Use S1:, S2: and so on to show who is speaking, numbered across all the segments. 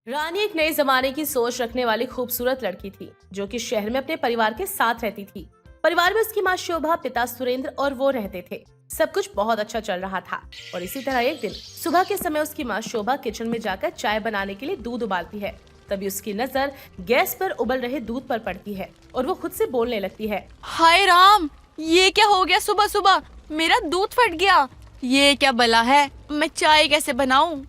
S1: रानी एक नए जमाने की सोच रखने वाली खूबसूरत लड़की थी जो कि शहर में अपने परिवार के साथ रहती थी। परिवार में उसकी माँ शोभा, पिता सुरेंद्र और वो रहते थे। सब कुछ बहुत अच्छा चल रहा था और इसी तरह एक दिन सुबह के समय उसकी माँ शोभा किचन में जाकर चाय बनाने के लिए दूध उबालती है। तभी उसकी नजर गैस पर उबल रहे दूध पर पड़ती है और वो खुद से बोलने लगती है,
S2: हाय राम, ये क्या हो गया सुबह सुबह? मेरा दूध फट गया। ये क्या बला है? मैं चाय कैसे बनाऊं?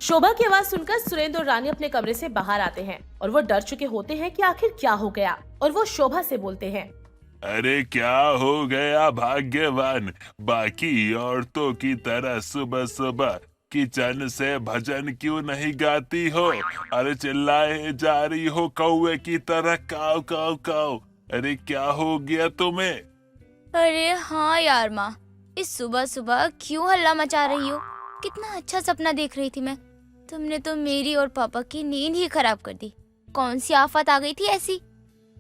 S1: शोभा की आवाज सुनकर सुरेंद्र और रानी अपने कमरे से बाहर आते हैं और वो डर चुके होते हैं कि आखिर क्या हो गया। और वो शोभा से बोलते हैं,
S3: अरे क्या हो गया भाग्यवान, बाकी औरतों की तरह सुबह सुबह किचन से भजन क्यों नहीं गाती हो? अरे चिल्लाए जा रही हो कौवे की तरह, काव काव काव। अरे क्या हो गया तुम्हें?
S4: अरे हाँ यार माँ, इस सुबह सुबह क्यों हल्ला मचा रही हो? कितना अच्छा सपना देख रही थी मैं। तुमने तो मेरी और पापा की नींद ही खराब कर दी। कौन सी आफत आ गई थी ऐसी?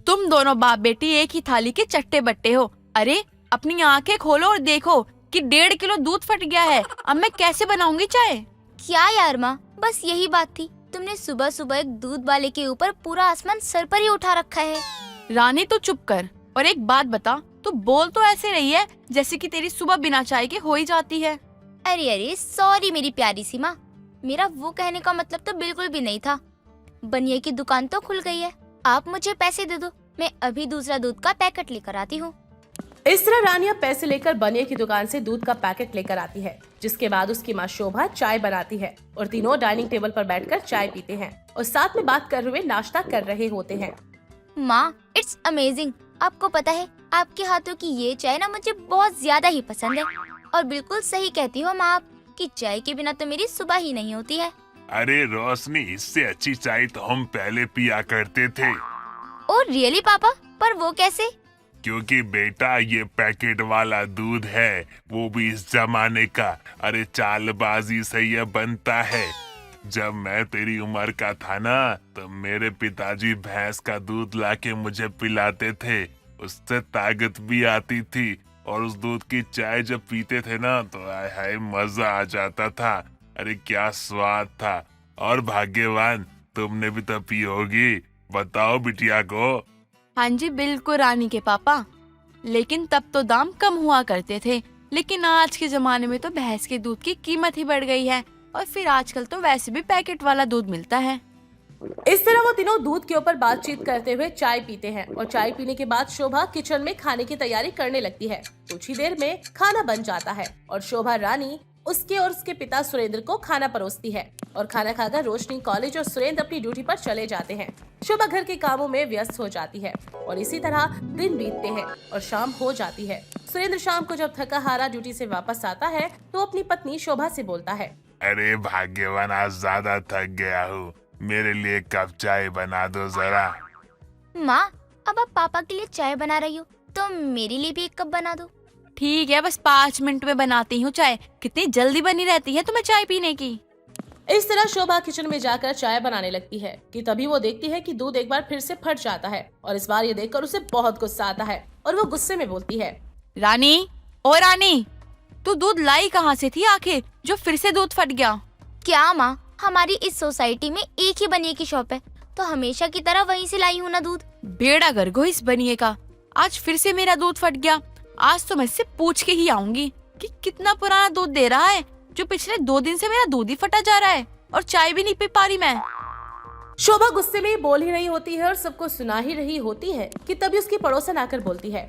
S2: तुम दोनों बाप बेटी एक ही थाली के चट्टे बट्टे हो। अरे अपनी आंखें खोलो और देखो कि 1.5 किलो दूध फट गया है। अब मैं कैसे बनाऊंगी चाय?
S4: क्या यार माँ, बस यही बात थी। तुमने सुबह सुबह एक दूध वाले के ऊपर पूरा आसमान सर पर ही उठा रखा है।
S2: रानी तू चुप कर और एक बात बता, तू बोल तो ऐसे रही है जैसे कि तेरी सुबह बिना चाय के हो ही जाती है।
S4: अरे अरे सॉरी मेरी प्यारी सी माँ, मेरा वो कहने का मतलब तो बिल्कुल भी नहीं था। बनिए की दुकान तो खुल गई है, आप मुझे पैसे दे दो, मैं अभी दूसरा दूध का पैकेट लेकर आती हूँ।
S1: इस तरह रानी अब पैसे लेकर बनिए की दुकान से दूध का पैकेट लेकर आती है, जिसके बाद उसकी माँ शोभा चाय बनाती है और तीनों डाइनिंग टेबल पर बैठकर चाय पीते हैं और साथ में बात कर हुए नाश्ता कर रहे होते हैं।
S4: माँ इट्स अमेजिंग, आपको पता है आपके हाथों की ये चाय ना मुझे बहुत ज्यादा ही पसंद है। और बिल्कुल सही कहती हो माँ आप कि चाय के बिना तो मेरी सुबह ही नहीं होती है।
S3: अरे रोशनी, इससे अच्छी चाय तो हम पहले पिया करते थे।
S4: ओ रियली पापा, पर वो कैसे?
S3: क्योंकि बेटा ये पैकेट वाला दूध है, वो भी इस जमाने का। अरे चालबाजी से ये बनता है। जब मैं तेरी उम्र का था ना, तो मेरे पिताजी भैंस का दूध लाके मुझे पिलाते थे। उससे ताकत भी आती थी और उस दूध की चाय जब पीते थे ना तो आय हाय मजा आ जाता था। अरे क्या स्वाद था। और भाग्यवान, तुमने भी तो पी होगी। बताओ बिटिया को।
S2: हाँ जी बिल्कुल रानी के पापा, लेकिन तब तो दाम कम हुआ करते थे। लेकिन आज के जमाने में तो भैंस के दूध की कीमत ही बढ़ गई है और फिर आजकल तो वैसे भी पैकेट वाला दूध मिलता है।
S1: इस तरह वो तीनों दूध के ऊपर बातचीत करते हुए चाय पीते हैं और चाय पीने के बाद शोभा किचन में खाने की तैयारी करने लगती है। कुछ ही देर में खाना बन जाता है और शोभा रानी उसके और उसके पिता सुरेंद्र को खाना परोसती है और खाना खाकर रोशनी कॉलेज और सुरेंद्र अपनी ड्यूटी पर चले जाते हैं। शोभा घर के कामों में व्यस्त हो जाती है और इसी तरह दिन बीतते हैं और शाम हो जाती है। सुरेंद्र शाम को जब थका हारा ड्यूटी से वापस आता है तो अपनी पत्नी शोभा से बोलता है,
S3: अरे भाग्यवान, आज ज्यादा थक गया हूँ, मेरे लिए कप चाय बना दो जरा।
S4: माँ अब आप पापा के लिए चाय बना रही हो तो मेरे लिए भी एक कप बना दो।
S2: ठीक है, बस 5 मिनट में बनाती हूँ चाय। कितनी जल्दी बनी रहती है तुम्हें चाय पीने की।
S1: इस तरह शोभा किचन में जाकर चाय बनाने लगती है कि तभी वो देखती है कि दूध एक बार फिर से फट जाता है और इस बार ये देखकर उसे बहुत गुस्सा आता है और वो गुस्से में बोलती है,
S2: रानी, ओ रानी, तू दूध लाई कहाँ से थी आखिर जो फिर से दूध फट गया?
S4: क्या माँ, हमारी इस सोसाइटी में एक ही बनिए की शॉप है तो हमेशा की तरह वहीं से लाई हूँ ना दूध।
S2: बेड़ा गर्क हो इस बनिए का, आज फिर से मेरा दूध फट गया। आज तो मैं इससे पूछ के ही आऊंगी कि कितना पुराना दूध दे रहा है जो पिछले 2 दिन से मेरा दूध ही फटा जा रहा है और चाय भी नहीं पी पा रही मैं।
S1: शोभा गुस्से में बोल ही रही होती है और सबको सुना ही रही होती है कि तभी उसकी पड़ोसन आकर बोलती है,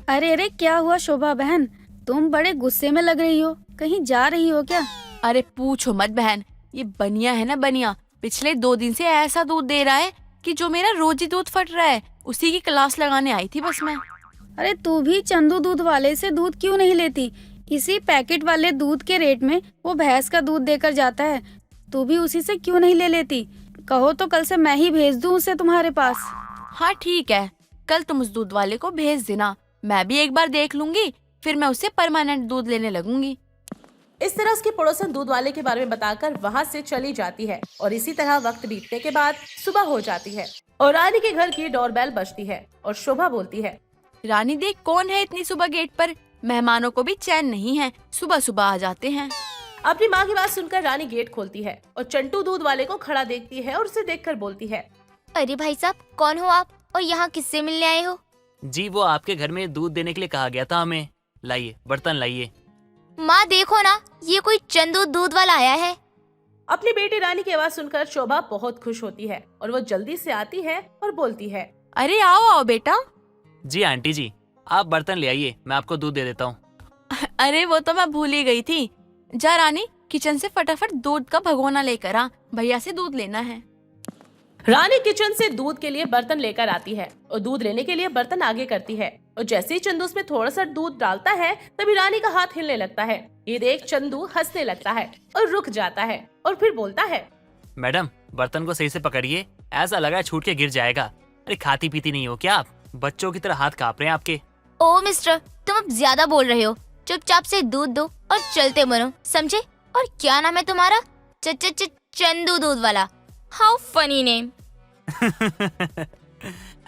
S5: अरे अरे क्या हुआ शोभा बहन, तुम बड़े गुस्से में लग रही हो, कहीं जा रही हो क्या?
S2: अरे पूछो मत बहन, ये बनिया है ना बनिया, पिछले 2 दिन से ऐसा दूध दे रहा है कि जो मेरा रोज ही दूध फट रहा है। उसी की क्लास लगाने आई थी बस मैं।
S5: अरे तू भी चंदू दूध वाले से दूध क्यों नहीं लेती? इसी पैकेट वाले दूध के रेट में वो भैंस का दूध देकर जाता है, तू भी उसी से क्यों नहीं ले लेती? कहो तो कल से मैं ही भेज दूं उसे तुम्हारे पास।
S2: हाँ ठीक है, कल तुम उस दूध वाले को भेज देना, मैं भी एक बार देख लूंगी, फिर मैं उससे परमानेंट दूध लेने लगूंगी।
S1: इस तरह उसकी पड़ोसन दूध वाले के बारे में बताकर वहाँ से चली जाती है और इसी तरह वक्त बीतने के बाद सुबह हो जाती है और रानी के घर की डोरबेल बजती है और शोभा बोलती है,
S2: रानी देख कौन है इतनी सुबह गेट पर। मेहमानों को भी चैन नहीं है, सुबह सुबह आ जाते हैं।
S1: अपनी माँ की बात सुनकर रानी गेट खोलती है और चंटू दूध वाले को खड़ा देखती है और उसे देखकर बोलती है,
S4: अरे भाई साहब, कौन हो आप और यहाँ किससे मिलने आए हो?
S6: जी वो आपके घर में दूध देने के लिए कहा गया था हमें। लाइए बर्तन लाइए।
S4: माँ देखो ना, ये कोई चंदू दूध वाला आया है।
S1: अपनी बेटी रानी की आवाज सुनकर शोभा बहुत खुश होती है और वो जल्दी से आती है और बोलती है,
S2: अरे आओ आओ बेटा।
S6: जी आंटी जी, आप बर्तन ले आइए, मैं आपको दूध दे देता हूँ।
S2: अरे वो तो मैं भूल ही गई थी। जा रानी, किचन से फटाफट दूध का भगोना लेकर आ, भैया से दूध लेना है।
S1: रानी किचन से दूध के लिए बर्तन लेकर आती है और दूध लेने के लिए बर्तन आगे करती है और जैसे ही चंदू उसमें थोड़ा सा दूध डालता है तभी रानी का हाथ हिलने लगता है। ये देख चंदू हंसने लगता है और रुक जाता है और फिर बोलता है,
S6: मैडम बर्तन को सही से पकड़िए, ऐसा लग रहा है छूट के गिर जाएगा। अरे खाती पीती नहीं हो क्या आप? बच्चों की तरह हाथ कांप रहे हैं आपके।
S4: ओ मिस्टर, तुम अब ज्यादा बोल रहे हो। चुपचाप से दूध दो और चलते बनो, समझे? और क्या नाम है तुम्हारा? च च च चंदू दूध वाला। How funny name.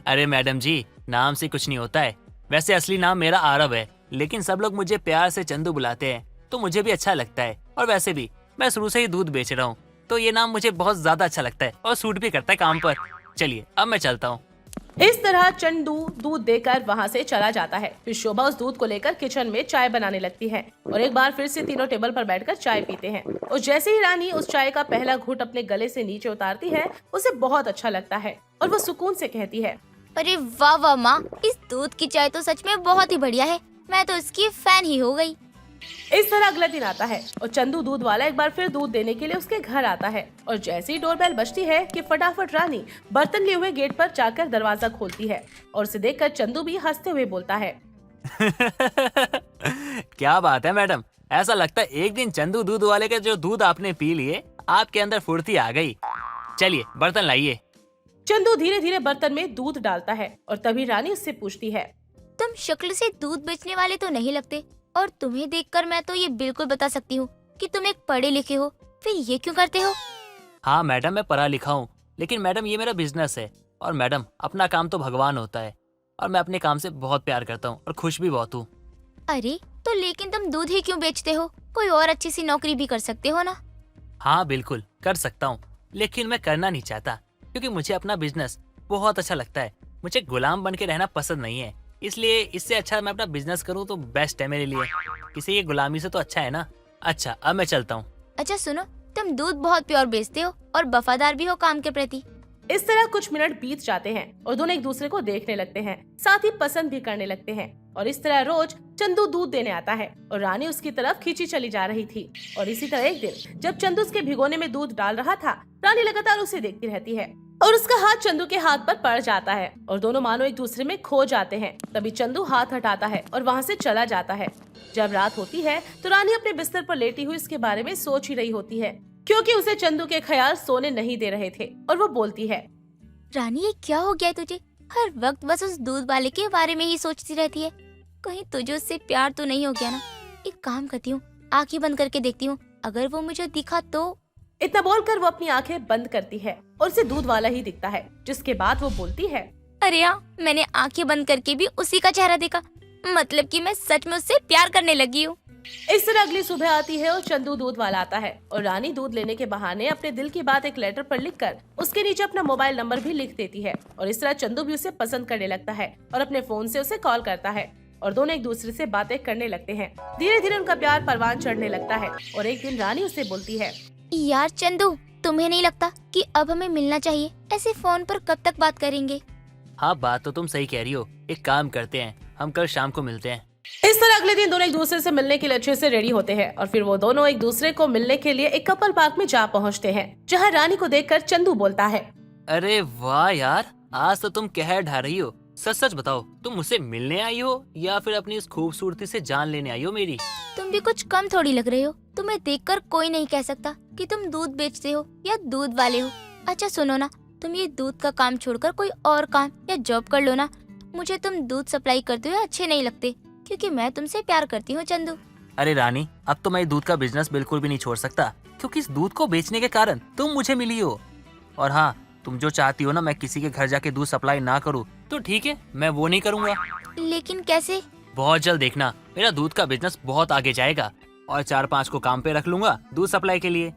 S6: अरे मैडम जी, नाम से कुछ नहीं होता है। वैसे असली नाम मेरा आरव है, लेकिन सब लोग मुझे प्यार से चंदू बुलाते हैं तो मुझे भी अच्छा लगता है। और वैसे भी मैं शुरू से ही दूध बेच रहा हूँ तो ये नाम मुझे बहुत ज्यादा अच्छा लगता है और सूट भी करता है काम पर। चलिए अब मैं चलता हूँ।
S1: इस तरह चंदू दूध देकर वहाँ से चला जाता है। फिर शोभा उस दूध को लेकर किचन में चाय बनाने लगती है और एक बार फिर से तीनों टेबल पर बैठकर चाय पीते हैं। और जैसे ही रानी उस चाय का पहला घूंट अपने गले से नीचे उतारती है उसे बहुत अच्छा लगता है और वो सुकून से कहती है,
S4: अरे वाह वाह माँ, इस दूध की चाय तो सच में बहुत ही बढ़िया है। मैं तो इसकी फैन ही हो गई।
S1: इस तरह अगला दिन आता है और चंदू दूध वाला एक बार फिर दूध देने के लिए उसके घर आता है और जैसे ही डोरबेल बजती है कि फटाफट रानी बर्तन लिए हुए गेट पर जाकर दरवाजा खोलती है और उसे देखकर चंदू भी हंसते हुए बोलता है,
S6: क्या बात है मैडम, ऐसा लगता है एक दिन चंदू दूध वाले का जो दूध आपने पी लिए आपके अंदर फुर्ती आ गई। चलिए बर्तन लाइए।
S1: चंदू धीरे धीरे बर्तन में दूध डालता है और तभी रानी उससे पूछती है,
S4: तुम शक्ल से दूध बेचने वाले तो नहीं लगते और तुम्हें देखकर मैं तो ये बिल्कुल बता सकती हूँ कि तुम एक पढ़े लिखे हो। फिर ये क्यों करते हो?
S6: हाँ मैडम, मैं पढ़ा लिखा हूँ, लेकिन मैडम ये मेरा बिजनेस है और मैडम अपना काम तो भगवान होता है और मैं अपने काम से बहुत प्यार करता हूँ और खुश भी बहुत हूँ।
S4: अरे तो लेकिन तुम दूध ही क्यों बेचते हो? कोई और अच्छी सी नौकरी भी कर सकते हो ना।
S6: हाँ बिल्कुल कर सकता हूँ, लेकिन मैं करना नहीं चाहता क्योंकि मुझे अपना बिजनेस बहुत अच्छा लगता है। मुझे गुलाम बन के रहना पसंद नहीं है, इसलिए इससे अच्छा मैं अपना बिजनेस करूँ तो बेस्ट है मेरे लिए। किसी की गुलामी से तो अच्छा है ना। अच्छा अब मैं चलता हूँ।
S4: अच्छा सुनो, तुम दूध बहुत प्योर बेचते हो और वफादार भी हो काम के प्रति।
S1: इस तरह कुछ मिनट बीत जाते हैं और दोनों एक दूसरे को देखने लगते हैं, साथ ही पसंद भी करने लगते हैं। और इस तरह रोज चंदू दूध देने आता है और रानी उसकी तरफ खींची चली जा रही थी। और इसी तरह एक दिन जब चंदू उसके भिगोने में दूध डाल रहा था, रानी लगातार उसे देखती रहती है और उसका हाथ चंदू के हाथ पर पड़ जाता है और दोनों मानो एक दूसरे में खो जाते हैं। तभी चंदू हाथ हटाता है और वहाँ से चला जाता है। जब रात होती है तो रानी अपने बिस्तर पर लेटी हुई इसके बारे में सोच ही रही होती है, क्योंकि उसे चंदू के ख्याल सोने नहीं दे रहे थे। और वो बोलती है,
S4: रानी ये क्या हो गया है तुझे? हर वक्त बस उस दूध वाले के बारे में ही सोचती रहती है। कहीं तुझे उससे प्यार तो नहीं हो गया ना? एक काम करती हूँ, आंखें बंद करके देखती हूँ, अगर वो मुझे दिखा तो।
S1: इतना बोलकर वो अपनी आंखें बंद करती है और उसे दूध वाला ही दिखता है। जिसके बाद वो बोलती है,
S4: अरे यार, मैंने आंखें बंद करके भी उसी का चेहरा देखा। मतलब कि मैं सच में उससे प्यार करने लगी हूँ।
S1: इस तरह अगली सुबह आती है और चंदू दूध वाला आता है और रानी दूध लेने के बहाने अपने दिल की बात एक लेटर पर लिखकर उसके नीचे अपना मोबाइल नंबर भी लिख देती है। और इस तरह चंदू भी उसे पसंद करने लगता है और अपने फोन से उसे कॉल करता है और दोनों एक दूसरे से बातें करने लगते हैं। धीरे धीरे उनका प्यार परवान चढ़ने लगता है और एक दिन रानी उससे बोलती है,
S4: यार चंदू, तुम्हें नहीं लगता कि अब हमें मिलना चाहिए? ऐसे फोन पर कब तक बात करेंगे?
S6: हाँ बात तो तुम सही कह रही हो, एक काम करते हैं, हम कल शाम को मिलते हैं।
S1: इस तरह अगले दिन दोनों एक दूसरे से मिलने के लिए अच्छे से रेडी होते हैं और फिर वो दोनों एक दूसरे को मिलने के लिए एक कपल पार्क में जा पहुंचते हैं, जहां रानी को देखकर चंदू बोलता है,
S6: अरे वाह यार, आज तो तुम कहर ढा रही हो। सच सच बताओ, तुम मुझसे मिलने आई हो या फिर अपनी इस खूबसूरती से जान लेने आई हो मेरी?
S4: तुम भी कुछ कम थोड़ी लग रहे हो। तुम्हें देखकर कोई नहीं कह सकता कि तुम दूध बेचते हो या दूध वाले हो। अच्छा सुनो ना, तुम ये दूध का काम छोड़कर कोई और काम या जॉब कर लो ना। मुझे तुम दूध सप्लाई करते हुए अच्छे नहीं लगते, क्योंकि मैं तुमसे प्यार करती हूँ चंदू।
S6: अरे रानी, अब तो मैं दूध का बिजनेस बिल्कुल भी नहीं छोड़ सकता, क्योंकि इस दूध को बेचने के कारण तुम मुझे मिली हो। और हाँ, तुम जो चाहती हो ना मैं किसी के घर जाके दूध सप्लाई ना करूँ, तो ठीक है, मैं वो नहीं करूँगा।
S4: लेकिन कैसे?
S6: बहुत जल्द देखना, मेरा दूध का बिजनेस बहुत आगे जाएगा। और 4-5 को काम पे रख लूंगा दूध सप्लाई के लिए।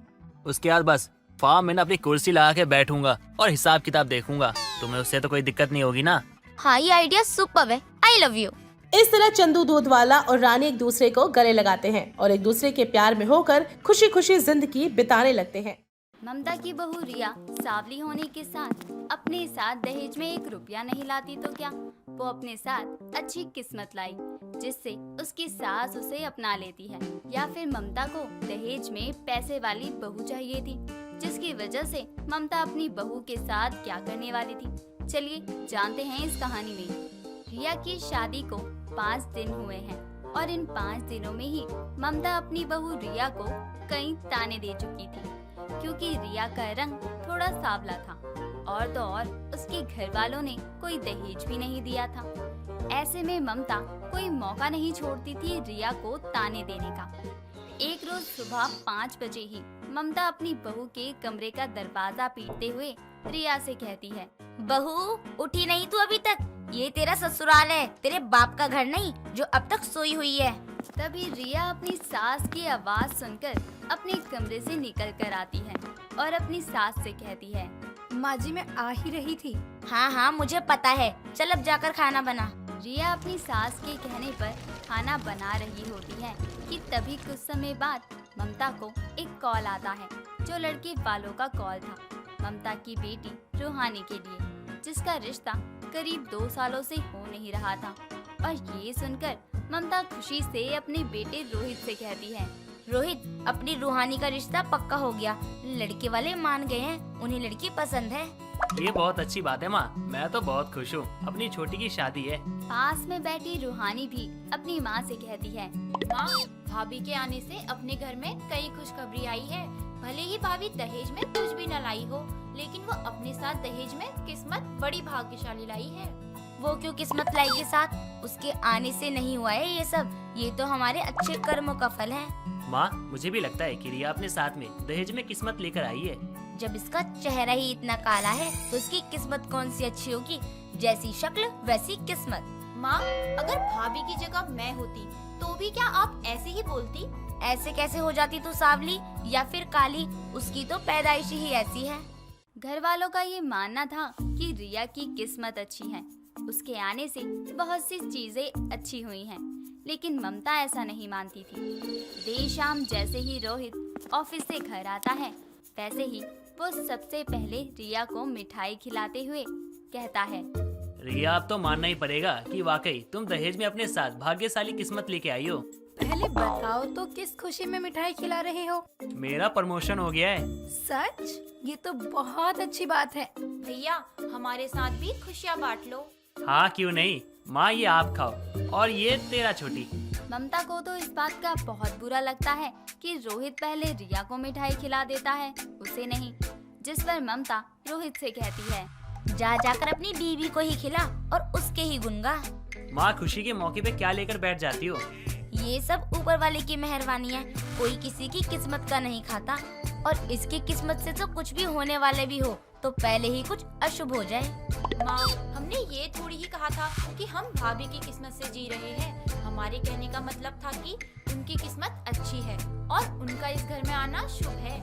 S6: उसके बाद बस फार्म में ना अपनी कुर्सी लगा के बैठूंगा और हिसाब किताब देखूंगा। तुम्हें उससे तो कोई दिक्कत नहीं होगी ना?
S4: हाँ, ये आइडिया सुपर्ब है। I love you.
S1: इस तरह चंदू दूध वाला और रानी एक दूसरे को गले लगाते हैं और एक दूसरे के प्यार में होकर खुशी खुशी जिंदगी बिताने लगते हैं।
S7: ममता की बहू रिया सावली होने के साथ अपने साथ दहेज में 1 रुपया नहीं लाती तो क्या, वो अपने साथ अच्छी किस्मत लाई जिससे उसकी सास उसे अपना लेती है। या फिर ममता को दहेज में पैसे वाली बहू चाहिए थी, जिसकी वजह से ममता अपनी बहू के साथ क्या करने वाली थी। चलिए जानते हैं इस कहानी में। रिया की शादी को 5 दिन हुए हैं और इन 5 दिनों में ही ममता अपनी बहू रिया को कई ताने दे चुकी थी, क्योंकि रिया का रंग थोड़ा सांवला था और तो और उसके घर वालों ने कोई दहेज भी नहीं दिया था। ऐसे में ममता कोई मौका नहीं छोड़ती थी रिया को ताने देने का। एक रोज सुबह 5 बजे ही ममता अपनी बहू के कमरे का दरवाजा पीटते हुए रिया से कहती है,
S4: बहू उठी नहीं तू अभी तक? ये तेरा ससुराल है, तेरे बाप का घर नहीं जो अब तक सोई हुई है।
S7: तभी रिया अपनी सास की आवाज सुनकर अपने कमरे से निकल कर आती है और अपनी सास से कहती है,
S5: माँ जी मैं आ ही रही थी।
S4: हाँ हाँ मुझे पता है, चल अब जाकर खाना बना।
S7: रिया अपनी सास के कहने पर खाना बना रही होती है कि तभी कुछ समय बाद ममता को एक कॉल आता है, जो लड़के वालों का कॉल था ममता की बेटी रूहानी के लिए, जिसका रिश्ता करीब 2 सालों से हो नहीं रहा था। और ये सुनकर ममता खुशी से अपने बेटे रोहित से कहती है,
S4: रोहित अपनी रूहानी का रिश्ता पक्का हो गया, लड़के वाले मान गए हैं, उन्हें लड़की पसंद है।
S6: ये बहुत अच्छी बात है माँ, मैं तो बहुत खुश हूँ। अपनी छोटी की शादी है।
S7: पास में बैठी रूहानी भी अपनी माँ से कहती है,
S8: माँ, भाभी के आने से अपने घर में कई खुशखबरी आई है। भले ही भाभी दहेज में कुछ भी न लाई हो, लेकिन वो अपने साथ दहेज में किस्मत बड़ी भाग्यशाली लाई है।
S4: वो क्यों किस्मत लाएगी साथ? उसके आने से नहीं हुआ है ये सब, ये तो हमारे अच्छे कर्मों का फल है।
S6: माँ, मुझे भी लगता है कि रिया अपने साथ में दहेज में किस्मत लेकर आई है।
S4: जब इसका चेहरा ही इतना काला है तो इसकी किस्मत कौन सी अच्छी होगी? जैसी शक्ल वैसी किस्मत।
S8: माँ, अगर भाभी की जगह मैं होती तो भी क्या आप ऐसे ही बोलती?
S4: ऐसे कैसे हो जाती तू सावली या फिर काली? उसकी तो पैदाइश ही ऐसी है।
S7: घर वालों का ये मानना था कि रिया की किस्मत अच्छी है, उसके आने से बहुत सी चीजें अच्छी हुई हैं, लेकिन ममता ऐसा नहीं मानती थी। देर शाम जैसे ही रोहित ऑफिस से घर आता है, वैसे ही वो सबसे पहले रिया को मिठाई खिलाते हुए कहता है,
S6: रिया अब तो मानना ही पड़ेगा कि वाकई तुम दहेज में अपने साथ भाग्यशाली किस्मत लेके आई हो।
S5: पहले बताओ तो किस खुशी में मिठाई खिला रहे हो?
S6: मेरा प्रमोशन हो गया है।
S5: सच? ये तो बहुत अच्छी बात है।
S8: भैया, हमारे साथ भी खुशियाँ बांट लो।
S6: हाँ क्यों नहीं माँ, ये आप खाओ और ये तेरा छोटी।
S7: ममता को तो इस बात का बहुत बुरा लगता है कि रोहित पहले रिया को मिठाई खिला देता है, उसे नहीं। जिस पर ममता रोहित से कहती है,
S4: जा जाकर अपनी बीवी को ही खिला और उसके ही गुन गा।
S6: माँ, खुशी के मौके पे क्या लेकर बैठ जाती हो?
S4: ये सब ऊपर वाले की मेहरबानी है, कोई किसी की किस्मत का नहीं खाता। और इसकी किस्मत से तो कुछ भी होने वाले भी हो तो पहले ही कुछ अशुभ हो जाए।
S8: माँ, हमने ये थोड़ी ही कहा था कि हम भाभी की किस्मत से जी रहे हैं। हमारे कहने का मतलब था कि उनकी किस्मत अच्छी है और उनका इस घर में आना शुभ है।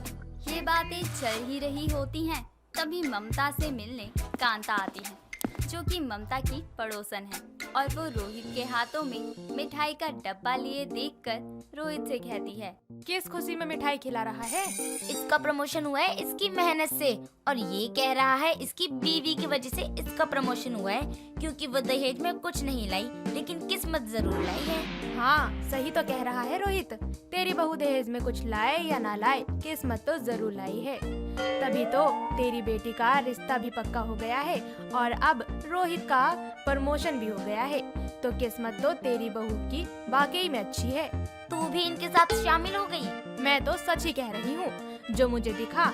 S7: ये बातें चल ही रही होती हैं, तभी ममता से मिलने कांता आती है, जो कि ममता की पड़ोसन है, और वो रोहित के हाथों में मिठाई का डब्बा लिए देखकर रोहित से कहती है,
S5: किस खुशी में मिठाई खिला रहा है?
S4: इसका प्रमोशन हुआ है इसकी मेहनत से, और ये कह रहा है इसकी बीवी की वजह से इसका प्रमोशन हुआ है, क्योंकि वो दहेज में कुछ नहीं लाई लेकिन किस्मत जरूर लाई है।
S5: हाँ सही तो कह रहा है रोहित। तेरी बहू दहेज में कुछ लाए या ना लाए, किस्मत तो जरूर लाई है। तभी तो तेरी बेटी का रिश्ता भी पक्का हो गया है और अब रोहित का प्रमोशन भी हो गया है, तो किस्मत तो तेरी बहू की वाकई में अच्छी है।
S4: तू भी इनके साथ शामिल हो गई?
S5: मैं तो सच ही कह रही हूँ, जो मुझे दिखा,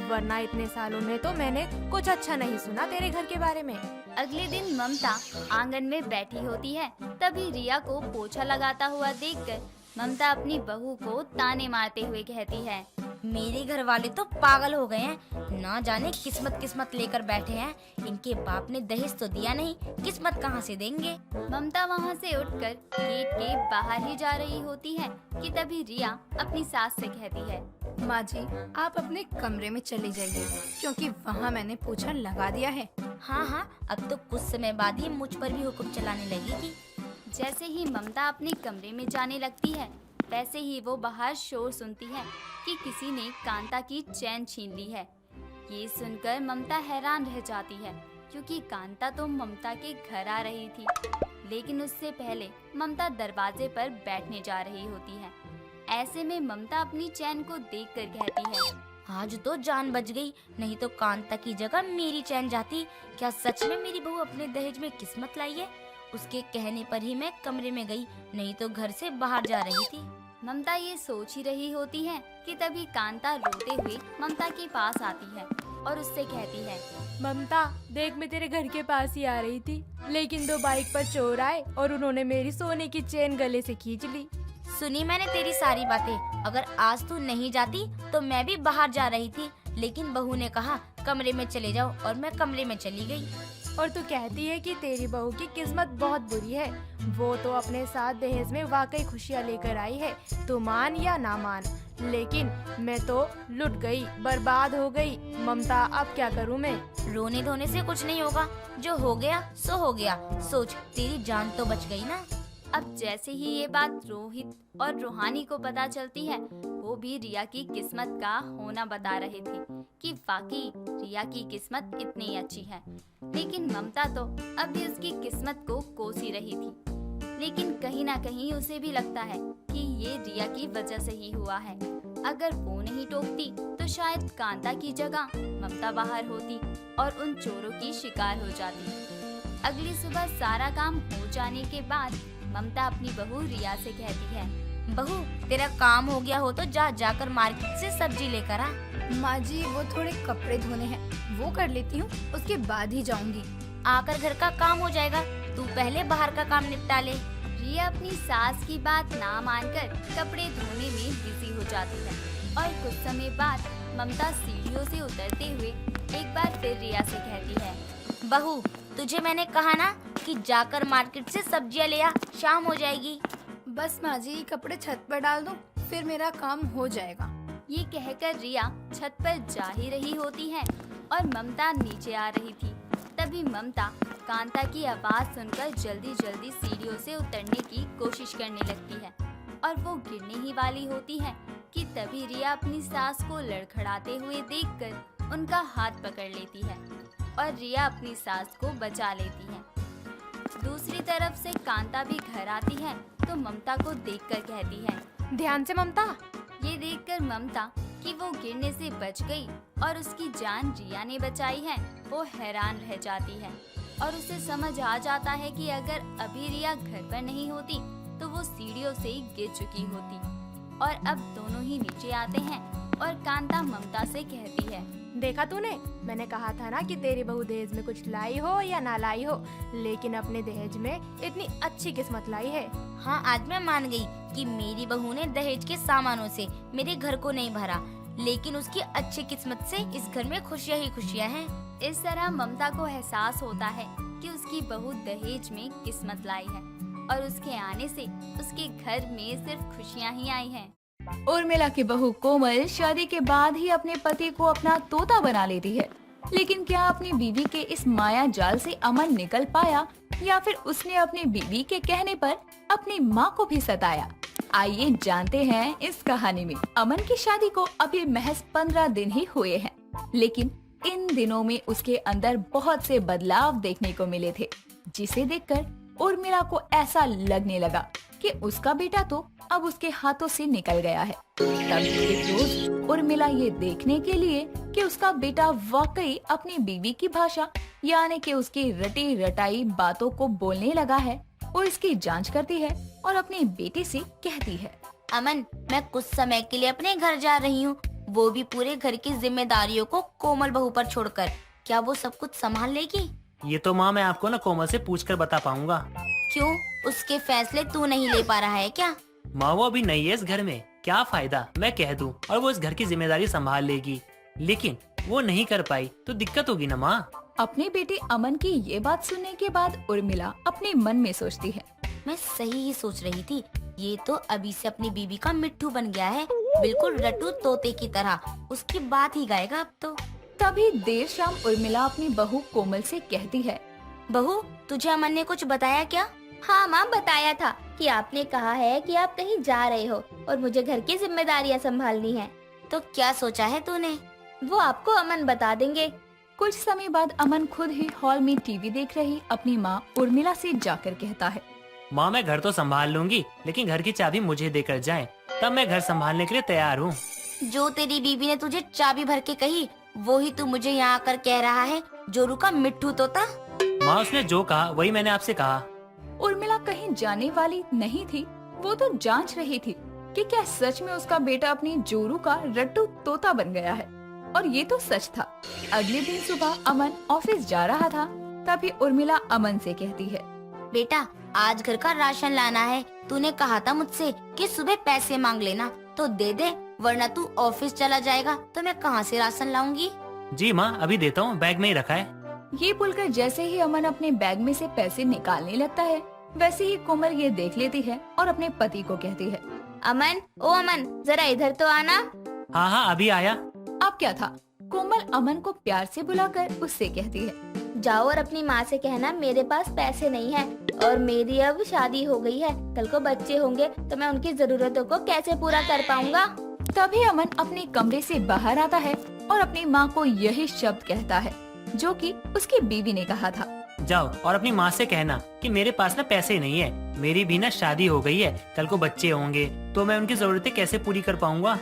S5: वरना इतने सालों में तो मैंने कुछ अच्छा नहीं सुना तेरे घर के बारे में।
S7: अगले दिन ममता आंगन में बैठी होती है, तभी रिया को पोछा लगाता हुआ देखकर ममता अपनी बहू को ताने मारते हुए कहती है,
S4: मेरे घर वाले तो पागल हो गए हैं, ना जाने किस्मत किस्मत लेकर बैठे हैं। इनके बाप ने दहेज तो दिया नहीं, किस्मत कहाँ से देंगे।
S7: ममता वहाँ से उठकर गेट के बाहर ही जा रही होती है कि तभी रिया अपनी सास से कहती है,
S9: माँ जी, आप अपने कमरे में चले जाइए क्योंकि वहाँ मैंने पोछा लगा दिया है।
S4: हाँ हाँ, अब तो कुछ समय बाद ही मुझ पर भी हुक्म चलाने लगेगी।
S7: जैसे ही ममता अपने कमरे में जाने लगती है, वैसे ही वो बाहर शोर सुनती है कि किसी ने कांता की चैन छीन ली है। ये सुनकर ममता हैरान रह जाती है क्योंकि कांता तो ममता के घर आ रही थी, लेकिन उससे पहले ममता दरवाजे पर बैठने जा रही होती है। ऐसे में ममता अपनी चैन को देखकर कहती है,
S4: आज तो जान बच गई, नहीं तो कांता की जगह मेरी चैन जाती। क्या सच में मेरी बहू अपने दहेज में किस्मत लाई है? उसके कहने पर ही मैं कमरे में गई, नहीं तो घर से बाहर जा रही थी।
S7: ममता ये सोच ही रही होती है कि तभी कांता रोते हुए ममता के पास आती है और उससे कहती है,
S2: ममता देख, मैं तेरे घर के पास ही आ रही थी, लेकिन 2 बाइक पर चोर आए और उन्होंने मेरी सोने की चेन गले से खींच ली।
S4: सुनी मैंने तेरी सारी बातें। अगर आज तू नहीं जाती तो मैं भी बाहर जा रही थी, लेकिन बहू ने कहा कमरे में चले जाओ और मैं कमरे में चली गई।
S2: और तू कहती है कि तेरी बहू की किस्मत बहुत बुरी है। वो तो अपने साथ दहेज में वाकई खुशियाँ लेकर आई है, तू मान या ना मान, लेकिन मैं तो लुट गई, बर्बाद हो गई। ममता अब क्या करूँ मैं?
S4: रोने धोने से कुछ नहीं होगा, जो हो गया सो हो गया। सोच, तेरी जान तो बच गई ना।
S7: अब जैसे ही ये बात रोहित और रूहानी को पता चलती है, वो भी रिया की किस्मत का होना बता रहे थे कि वाकई रिया की किस्मत इतनी अच्छी है। लेकिन ममता तो अब भी उसकी किस्मत को कोस ही रही थी, लेकिन कहीं ना कहीं उसे भी लगता है कि ये रिया की वजह से ही हुआ है। अगर वो नहीं टोकती तो शायद कांता की जगह ममता बाहर होती और उन चोरों की शिकार हो जाती। अगली सुबह सारा काम हो जाने के बाद ममता अपनी बहू रिया से कहती है,
S4: बहू तेरा काम हो गया हो तो जाकर मार्केट से सब्जी लेकर आ।
S9: माँ जी, वो थोड़े कपड़े धोने हैं, वो कर लेती हूँ, उसके बाद ही जाऊंगी।
S4: आकर घर का काम हो जाएगा, तू पहले बाहर का काम निपटा ले।
S7: रिया अपनी सास की बात ना मानकर कपड़े धोने में बिजी हो जाती है और कुछ समय बाद ममता सीढ़ियों से उतरते हुए एक बार फिर रिया से कहती है,
S4: बहू तुझे मैंने कहा ना कि जाकर मार्केट से सब्जियां ले आ, शाम हो जाएगी।
S9: बस माँ जी, कपड़े छत पर डाल दो, फिर मेरा काम हो जाएगा।
S7: ये कहकर रिया छत पर जा ही रही होती है और ममता नीचे आ रही थी। तभी ममता कांता की आवाज सुनकर जल्दी जल्दी सीढ़ियों से उतरने की कोशिश करने लगती है और वो गिरने ही वाली होती है कि तभी रिया अपनी सास को लड़खड़ाते हुए देखकर उनका हाथ पकड़ लेती है और रिया अपनी सास को बचा लेती है। दूसरी तरफ से कांता भी घर आती है तो ममता को देखकर कहती है,
S2: ध्यान से ममता।
S7: ये देखकर ममता कि वो गिरने से बच गई और उसकी जान रिया ने बचाई है, वो हैरान रह जाती है और उसे समझ आ जाता है कि अगर अभी रिया घर पर नहीं होती तो वो सीढ़ियों से गिर चुकी होती। और अब दोनों ही नीचे आते हैं और कांता ममता से कहती है,
S2: देखा तूने, मैंने कहा था ना कि तेरी बहू दहेज में कुछ लाई हो या ना लाई हो, लेकिन अपने दहेज में इतनी अच्छी किस्मत लाई है।
S4: हाँ, आज मैं मान गई कि मेरी बहू ने दहेज के सामानों से मेरे घर को नहीं भरा, लेकिन उसकी अच्छी किस्मत से इस घर में खुशियाँ ही खुशियाँ हैं।
S7: इस तरह ममता को एहसास होता है कि उसकी बहू दहेज में किस्मत लाई है और उसके आने से उसके घर में सिर्फ खुशियाँ ही आई हैं।
S10: उर्मिला की बहू कोमल शादी के बाद ही अपने पति को अपना तोता बना लेती है, लेकिन क्या अपनी बीवी के इस माया जाल से अमन निकल पाया या फिर उसने अपनी बीवी के कहने पर अपनी माँ को भी सताया? आइए जानते हैं इस कहानी में। अमन की शादी को अभी महज 15 दिन ही हुए हैं, लेकिन इन दिनों में उसके अंदर बहुत से बदलाव देखने को मिले थे, जिसे देखकर उर्मिला को ऐसा लगने लगा कि उसका बेटा तो अब उसके हाथों से निकल गया है। तब एक रोज उर्मिला ये देखने के लिए कि उसका बेटा वाकई अपनी बीवी की भाषा यानी कि उसकी रटी रटाई बातों को बोलने लगा है, वो इसकी जांच करती है और अपनी बेटी से कहती है,
S4: अमन, मैं कुछ समय के लिए अपने घर जा रही हूँ, वो भी पूरे घर की जिम्मेदारियों को कोमल बहू पर छोड़कर। क्या वो सब कुछ संभाल लेगी?
S6: ये तो माँ मैं आपको ना कोमल से पूछकर बता पाऊंगा।
S4: क्यों, उसके फैसले तू नहीं ले पा रहा है क्या?
S6: माँ वो अभी नई है इस घर में, क्या फायदा मैं कह दूं और वो इस घर की जिम्मेदारी संभाल लेगी, लेकिन वो नहीं कर पाई तो दिक्कत होगी ना माँ।
S10: अपने बेटे अमन की ये बात सुनने के बाद उर्मिला अपने मन में सोचती है,
S7: मैं सही ही सोच रही थी, ये तो अभी से अपनी बीबी का मिट्ठू बन गया है, बिल्कुल रट्टू तोते की तरह, उसकी बात ही गाएगा अब तो।
S10: तभी देर शाम उर्मिला अपनी बहू कोमल से कहती है,
S7: बहू, तुझे अमन ने कुछ बताया क्या? हाँ माँ, बताया था कि आपने कहा है कि आप कहीं जा रहे हो और मुझे घर की जिम्मेदारियाँ संभालनी है। तो क्या सोचा है तूने? वो आपको अमन बता देंगे।
S10: कुछ समय बाद अमन खुद ही हॉल में टीवी देख रही अपनी माँ उर्मिला से जाकर कहता है,
S6: माँ मैं घर तो संभाल लूंगी, लेकिन घर की चाबी मुझे देकर जाएं, तब मैं घर संभालने के लिए तैयार हूँ।
S7: जो तेरी बीबी ने तुझे चाबी भर के कही, वो ही तू मुझे यहाँ आकर कह रहा है, जोरू का मिट्ठू तोता।
S6: माँ उसने जो कहा वही मैंने आपसे कहा।
S10: उर्मिला कहीं जाने वाली नहीं थी, वो तो जांच रही थी कि क्या सच में उसका बेटा अपनी जोरू का रट्टू तोता बन गया है। और ये तो सच था। अगले दिन सुबह अमन ऑफिस जा रहा था, तभी उर्मिला अमन से कहती है,
S7: बेटा, आज घर का राशन लाना है। तूने कहा था मुझसे कि सुबह पैसे मांग लेना, तो दे दे, वरना तू ऑफिस चला जाएगा तो मैं कहाँ से राशन लाऊंगी?
S6: जी माँ, अभी देता हूँ, बैग में ही रखा है।
S10: ये बोलकर जैसे ही अमन अपने बैग में से पैसे निकालने लगता है, वैसे ही कोमल ये देख लेती है और अपने पति को कहती है,
S7: अमन, ओ अमन, जरा इधर तो आना।
S6: हाँ हाँ अभी आया।
S10: अब क्या था? कोमल अमन को प्यार से बुलाकर उससे कहती है,
S7: जाओ और अपनी माँ से कहना मेरे पास पैसे नहीं है और मेरी अब शादी हो गई है, कल को बच्चे होंगे तो मैं उनकी जरूरतों को कैसे पूरा कर पाऊंगा।
S10: तभी अमन अपने कमरे से बाहर आता है और अपनी माँ को यही शब्द कहता है जो कि उसकी बीवी ने कहा था,
S6: जाओ और अपनी माँ से कहना कि मेरे पास ना पैसे नहीं है, मेरी भी ना शादी हो गई है, कल को बच्चे होंगे तो मैं उनकी जरूरतें कैसे पूरी कर पाऊंगा।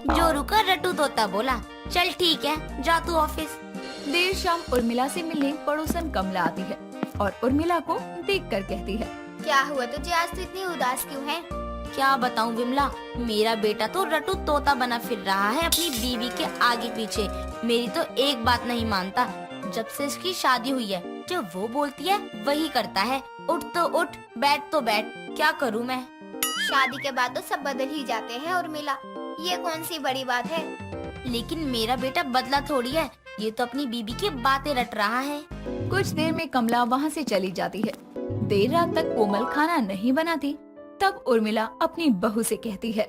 S7: जोरू का रट्टू तोता बोला, चल ठीक है, जा तू ऑफिस।
S10: देर शाम उर्मिला से मिलने पड़ोसन कमला आती है और उर्मिला को देखकर कहती है,
S8: क्या हुआ तुझे, आज तो इतनी उदास क्यों है?
S7: क्या बताऊं विमला, मेरा बेटा तो रट्टू तोता बना फिर रहा है अपनी बीवी के आगे पीछे। मेरी तो एक बात नहीं मानता। जब से इसकी शादी हुई है, जो वो बोलती है वही करता है। उठ तो उठ, बैठ तो बैठ, क्या करूं मैं?
S8: शादी के बाद तो सब बदल ही जाते हैं उर्मिला, ये कौन सी बड़ी बात है?
S7: लेकिन मेरा बेटा बदला थोड़ी है, ये तो अपनी बीबी की बातें रट रहा है।
S10: कुछ देर में कमला वहाँ से चली जाती है। देर रात तक कोमल खाना नहीं बनाती, तब उर्मिला अपनी बहू से कहती है,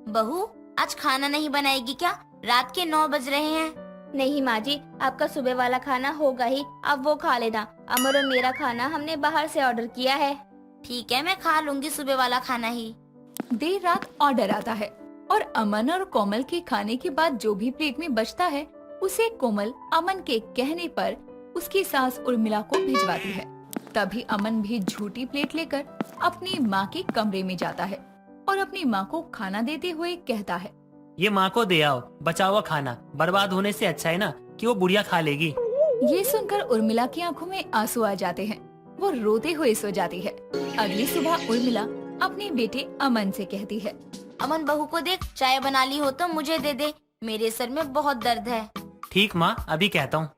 S7: बहू, आज खाना नहीं बनाएगी क्या? रात के 9 बज रहे हैं। नहीं माँ जी, आपका सुबह वाला खाना होगा ही, आप वो खा लेना। अमर और मेरा खाना हमने बाहर से ऑर्डर किया है। ठीक है, मैं खा लूंगी सुबह वाला खाना ही।
S10: देर रात ऑर्डर आता है और अमन और कोमल के खाने के बाद जो भी प्लेट में बचता है, उसे कोमल अमन के कहने पर उसकी सास उर्मिला को भिजवाती है। तभी अमन भी झूठी प्लेट लेकर अपनी माँ के कमरे में जाता है और अपनी माँ को खाना देते हुए कहता है,
S6: ये माँ को दे आओ, बचा हुआ खाना बर्बाद होने से अच्छा है ना कि वो बुढ़िया खा लेगी।
S10: ये सुनकर उर्मिला की आंखों में आंसू आ जाते हैं, वो रोते हुए सो जाती है। अगली सुबह उर्मिला अपने बेटे अमन से कहती है,
S7: अमन, बहू को देख, चाय बना ली हो तो मुझे दे दे, मेरे सर में बहुत दर्द है।
S6: ठीक माँ, अभी कहता हूँ।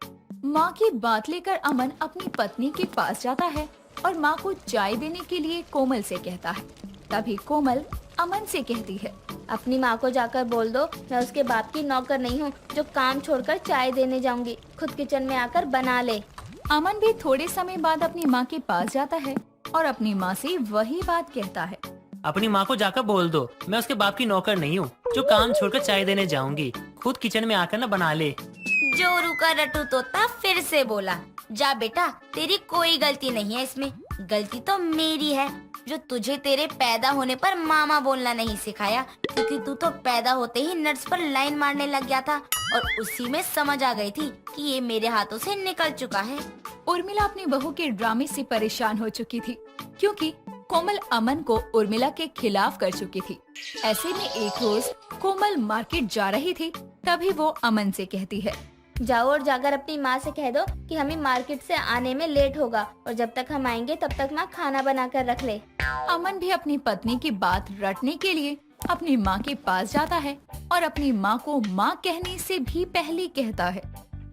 S10: माँ की बात लेकर अमन अपनी पत्नी के पास जाता है और माँ को चाय देने के लिए कोमल से कहता है। तभी कोमल अमन से कहती है,
S7: अपनी माँ को जाकर बोल दो, मैं उसके बाप की नौकर नहीं हूँ जो काम छोड़कर चाय देने जाऊंगी, खुद किचन में आकर बना ले।
S10: अमन भी थोड़े समय बाद अपनी माँ के पास जाता है और अपनी माँ से वही बात कहता है।
S6: अपनी माँ को जाकर बोल दो, मैं उसके बाप की नौकर नहीं हूँ जो काम छोड़कर चाय देने जाऊंगी, खुद किचन में आकर ना बना ले।
S7: जोरू का रट्टू तोता फिर से बोला, जा बेटा, तेरी कोई गलती नहीं है इसमें, गलती तो मेरी है जो तुझे तेरे पैदा होने पर मामा बोलना नहीं सिखाया, क्योंकि तू तो पैदा होते ही नर्स पर लाइन मारने लग गया था और उसी में समझ आ गई थी कि ये मेरे हाथों से निकल चुका है।
S10: उर्मिला अपनी बहू के ड्रामे से परेशान हो चुकी थी, क्योंकि कोमल अमन को उर्मिला के खिलाफ कर चुकी थी। ऐसे में एक रोज कोमल मार्केट जा रही थी, तभी वो अमन से कहती है,
S7: जाओ और जाकर अपनी माँ से कह दो कि हमें मार्केट से आने में लेट होगा और जब तक हम आएंगे तब तक माँ खाना बना कर रख ले।
S10: अमन भी अपनी पत्नी की बात रटने के लिए अपनी माँ के पास जाता है और अपनी माँ को माँ कहने से भी पहले कहता है,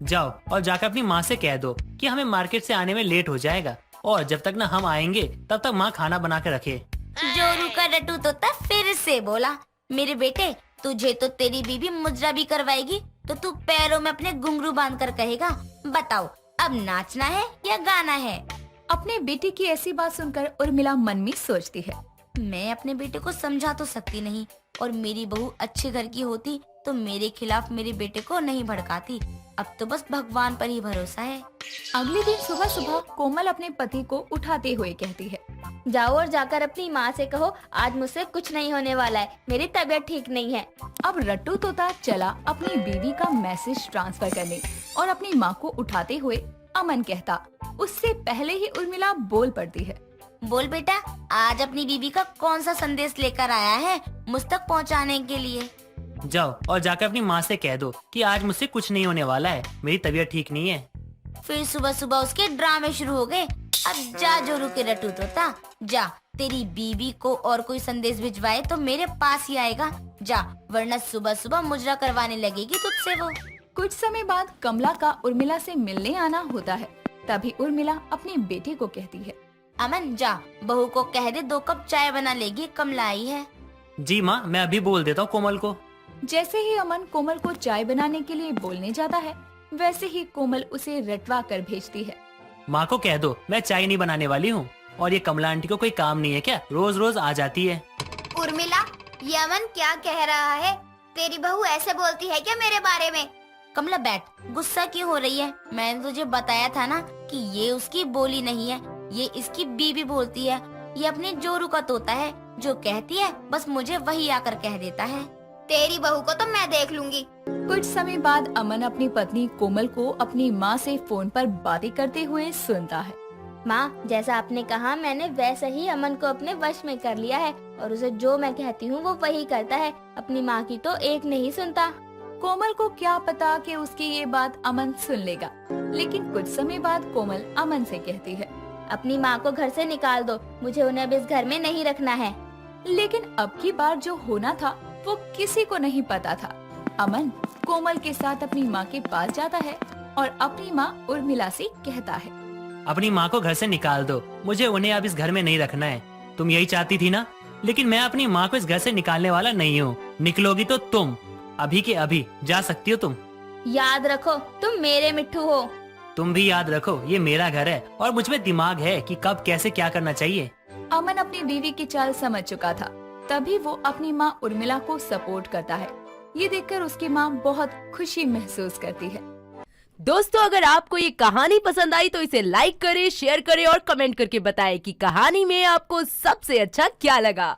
S6: जाओ और जाकर अपनी माँ से कह दो कि हमें मार्केट से आने में लेट हो जाएगा और जब तक ना हम आएंगे तब तक माँ खाना बना कर रखे।
S7: जोरू का रट्टू तोता फिर से बोला,
S11: मेरे बेटे, तुझे तो तेरी बीबी मुजरा भी करवाएगी तो तू पैरों में अपने घुंघरू बांध कर कहेगा, बताओ अब नाचना है या गाना है।
S10: अपने बेटे की ऐसी बात सुनकर उर्मिला मन में सोचती है,
S11: मैं अपने बेटे को समझा तो सकती नहीं, और मेरी बहू अच्छे घर की होती तो मेरे खिलाफ मेरे बेटे को नहीं भड़काती। अब तो बस भगवान पर ही भरोसा है।
S10: अगले दिन सुबह सुबह कोमल अपने पति को उठाते हुए कहती है,
S4: जाओ और जाकर अपनी माँ से कहो आज मुझसे कुछ नहीं होने वाला है, मेरी तबीयत ठीक नहीं है।
S10: अब रट्टू तोता चला अपनी बीवी का मैसेज ट्रांसफर करने और अपनी माँ को उठाते हुए अमन कहता। उससे पहले ही उर्मिला बोल पड़ती है,
S11: बोल बेटा, आज अपनी बीबी का कौन सा संदेश लेकर आया है मुझ तक पहुँचाने के लिए?
S6: जाओ और जाकर अपनी माँ से कह दो कि आज मुझसे कुछ नहीं होने वाला है, मेरी तबीयत ठीक नहीं है।
S11: फिर सुबह सुबह उसके ड्रामे शुरू हो गए। अब जा जोरू के रट्टू तोता, जा, तेरी बीबी को और कोई संदेश भिजवाए तो मेरे पास ही आएगा, जा, वरना सुबह सुबह मुजरा करवाने लगेगी तुझसे वो।
S10: कुछ समय बाद कमला का उर्मिला से मिलने आना होता है। तभी उर्मिला अपने बेटे को कहती है,
S11: अमन जा, बहू को कह दे 2 कप चाय बना लेगी, कमला आई है।
S6: जी माँ, मैं अभी बोल देता हूँ कोमल को।
S10: जैसे ही अमन कोमल को चाय बनाने के लिए बोलने जाता है, वैसे ही कोमल उसे रटवा कर भेजती है।
S6: माँ को कह दो मैं चाय नहीं बनाने वाली हूँ, और ये कमला आंटी को कोई काम नहीं है क्या, रोज रोज आ जाती है।
S4: उर्मिला, ये अमन क्या कह रहा है? तेरी बहू ऐसे बोलती है क्या मेरे बारे में?
S11: कमला बैठ, गुस्सा क्यों हो रही है? मैंने तुझे बताया था ना कि ये उसकी बोली नहीं है, ये इसकी बीबी बोलती है। ये अपने जोरू का तोता है, जो कहती है बस मुझे वही आकर कह देता है।
S4: तेरी बहू को तो मैं देख लूंगी।
S10: कुछ समय बाद अमन अपनी पत्नी कोमल को अपनी माँ से फोन पर बातें करते हुए सुनता है।
S4: माँ, जैसा आपने कहा मैंने वैसे ही अमन को अपने वश में कर लिया है, और उसे जो मैं कहती हूँ वो वही करता है, अपनी माँ की तो एक नहीं सुनता।
S10: कोमल को क्या पता कि उसकी ये बात अमन सुन लेगा, लेकिन कुछ समय बाद कोमल अमन से कहती है,
S4: अपनी माँ को घर से निकाल दो, मुझे उन्हें अब इस घर में नहीं रखना है।
S10: लेकिन अब की बार जो होना था वो किसी को नहीं पता था। अमन कोमल के साथ अपनी माँ के पास जाता है और अपनी माँ उर्मिला से कहता है,
S6: अपनी माँ को घर से निकाल दो, मुझे उन्हें अब इस घर में नहीं रखना है। तुम यही चाहती थी ना, लेकिन मैं अपनी माँ को इस घर से निकालने वाला नहीं हूँ। निकलोगी तो तुम अभी के अभी जा सकती हो। तुम
S4: याद रखो, तुम मेरे मिट्ठू हो।
S6: तुम भी याद रखो, ये मेरा घर है और मुझ में दिमाग है कि कब कैसे क्या करना चाहिए।
S10: अमन अपनी बीवी की चाल समझ चुका था। तभी वो अपनी माँ उर्मिला को सपोर्ट करता है। ये देखकर उसकी माँ बहुत खुशी महसूस करती है।
S1: दोस्तों, अगर आपको ये कहानी पसंद आई तो इसे लाइक करें, शेयर करें और कमेंट करके बताएं कि कहानी में आपको सबसे अच्छा क्या लगा।